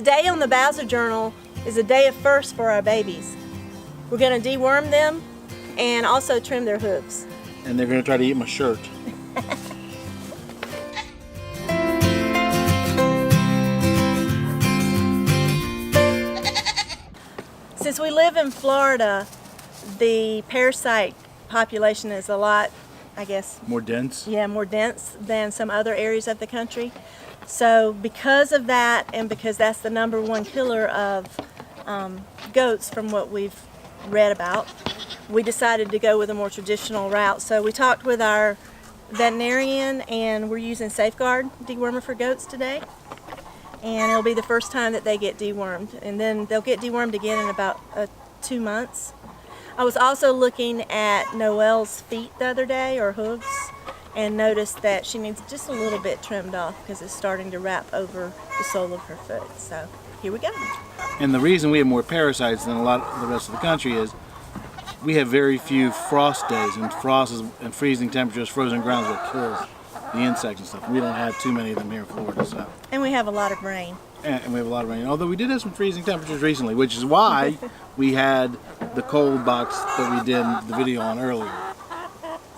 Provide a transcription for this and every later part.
Today on the Bowser Journal is a day of firsts for our babies. We're going to deworm them and also trim their hooves. And they're going to try to eat my shirt. Since we live in Florida, the parasite population is a lot, I guess, more dense? Yeah, more dense than some other areas of the country. So because of that, and because that's the #1 killer of goats from what we've read about, we decided to go with a more traditional route. So we talked with our veterinarian and we're using Safeguard dewormer for goats today. And it'll be the first time that they get dewormed. And then they'll get dewormed again in about 2 months. I was also looking at Noelle's feet the other day, or hooves, and noticed that she needs just a little bit trimmed off because it's starting to wrap over the sole of her foot. So here we go. And the reason we have more parasites than a lot of the rest of the country is we have very few frost days, and frost and freezing temperatures, frozen grounds, what kills the insects and stuff. We don't have too many of them here in Florida. So. And we have a lot of rain. And we have a lot of rain. Although we did have some freezing temperatures recently, which is why we had the cold box that we did the video on earlier.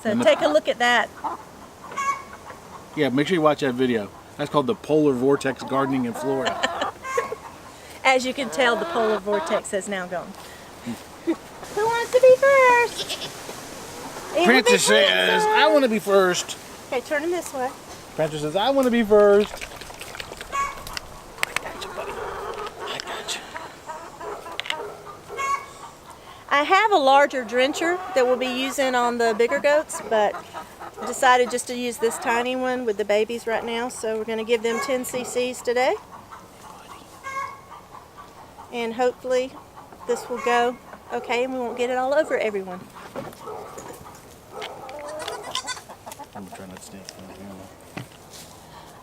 So take a look at that. Yeah, make sure you watch that video. That's called the Polar Vortex Gardening in Florida. As you can tell, the polar vortex has now gone. Who wants to be first? Princess says, I want to be first. Okay, turn him this way. Princess says, I want to be first. I got you, buddy. I got you. I have a larger drencher that we'll be using on the bigger goats, but I decided just to use this tiny one with the babies right now. So we're going to give them 10 cc's today. And hopefully this will go okay and we won't get it all over everyone. I'm trying not to stay on the camera.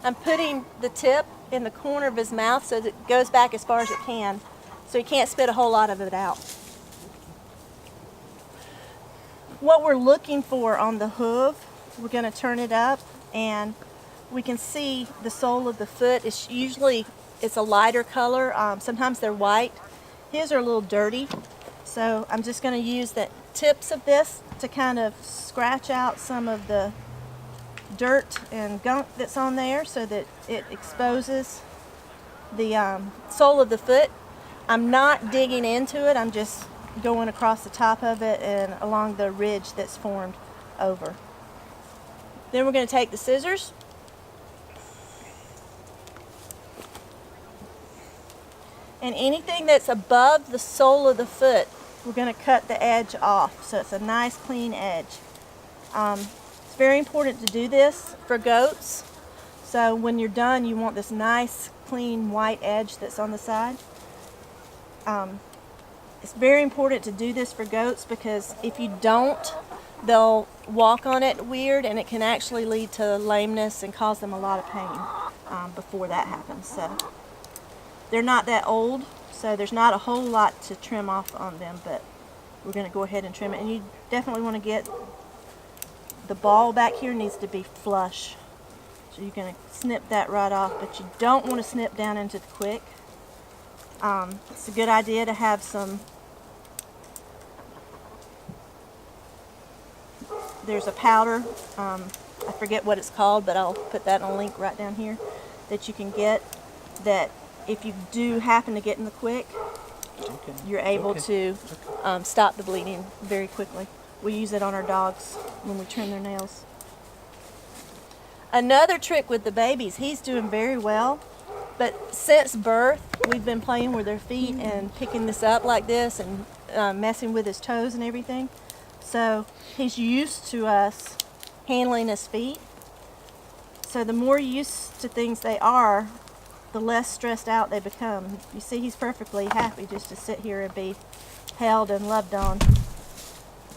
I'm putting the tip in the corner of his mouth so that it goes back as far as it can, so he can't spit a whole lot of it out. What we're looking for on the hoof, we're going to turn it up and we can see the sole of the foot. It's a lighter color. Sometimes they're white. His are a little dirty, so I'm just going to use the tips of this to kind of scratch out some of the dirt and gunk that's on there so that it exposes the sole of the foot. I'm not digging into it, I'm just going across the top of it and along the ridge that's formed over. Then we're going to take the scissors and anything that's above the sole of the foot, we're going to cut the edge off so it's a nice clean edge. It's very important to do this for goats. So when you're done, you want this nice clean white edge that's on the side. It's very important to do this for goats because if you don't, they'll walk on it weird and it can actually lead to lameness and cause them a lot of pain before that happens. So they're not that old, so there's not a whole lot to trim off on them, but we're going to go ahead and trim it. And you definitely want to get the ball back here needs to be flush. So you're going to snip that right off, but you don't want to snip down into the quick. It's a good idea to have some, there's a powder, I forget what it's called, but I'll put that in a link right down here, that you can get that if you do happen to get in the quick, you're able to stop the bleeding very quickly. We use it on our dogs when we trim their nails. Another trick with the babies, he's doing very well, but since birth we've been playing with their feet and picking this up like this and messing with his toes and everything. So he's used to us handling his feet. So the more used to things they are, the less stressed out they become. You see, he's perfectly happy just to sit here and be held and loved on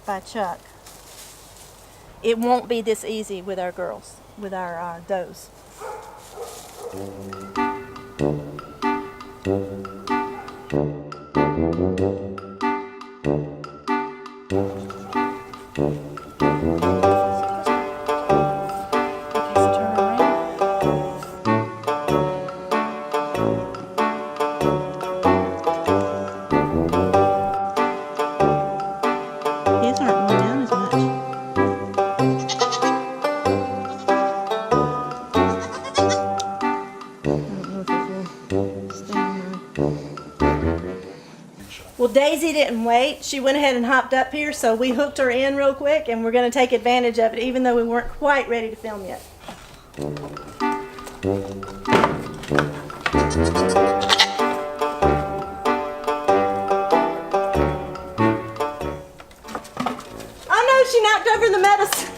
by Chuck. It won't be this easy with our girls, with our does. Well, Daisy didn't wait. She went ahead and hopped up here, so we hooked her in real quick, and we're going to take advantage of it, even though we weren't quite ready to film yet. Oh no, she knocked over the medicine.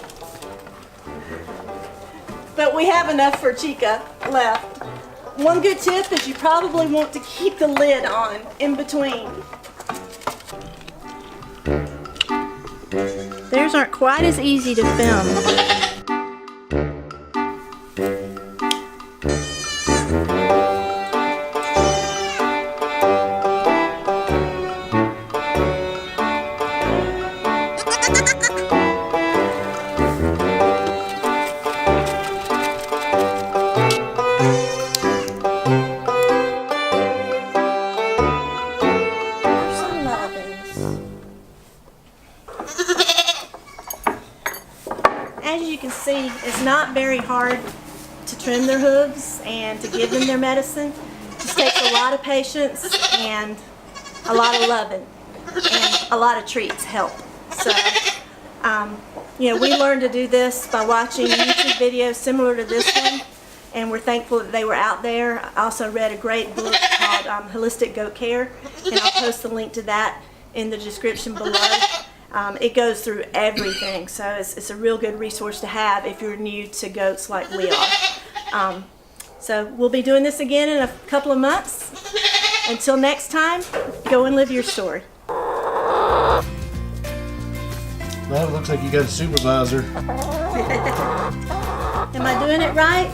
But we have enough for Chica left. One good tip is you probably want to keep the lid on in between. Theirs aren't quite as easy to film. As you can see, it's not very hard to trim their hooves and to give them their medicine. It just takes a lot of patience and a lot of loving, and a lot of treats help. So, you know, we learned to do this by watching YouTube videos similar to this one, and we're thankful that they were out there. I also read a great book called Holistic Goat Care, and I'll post the link to that in the description below. It goes through everything, so it's a real good resource to have if you're new to goats like we are. So we'll be doing this again in a couple of months. Until next time, go and live your story. Well, it looks like you got a supervisor. Am I doing it right?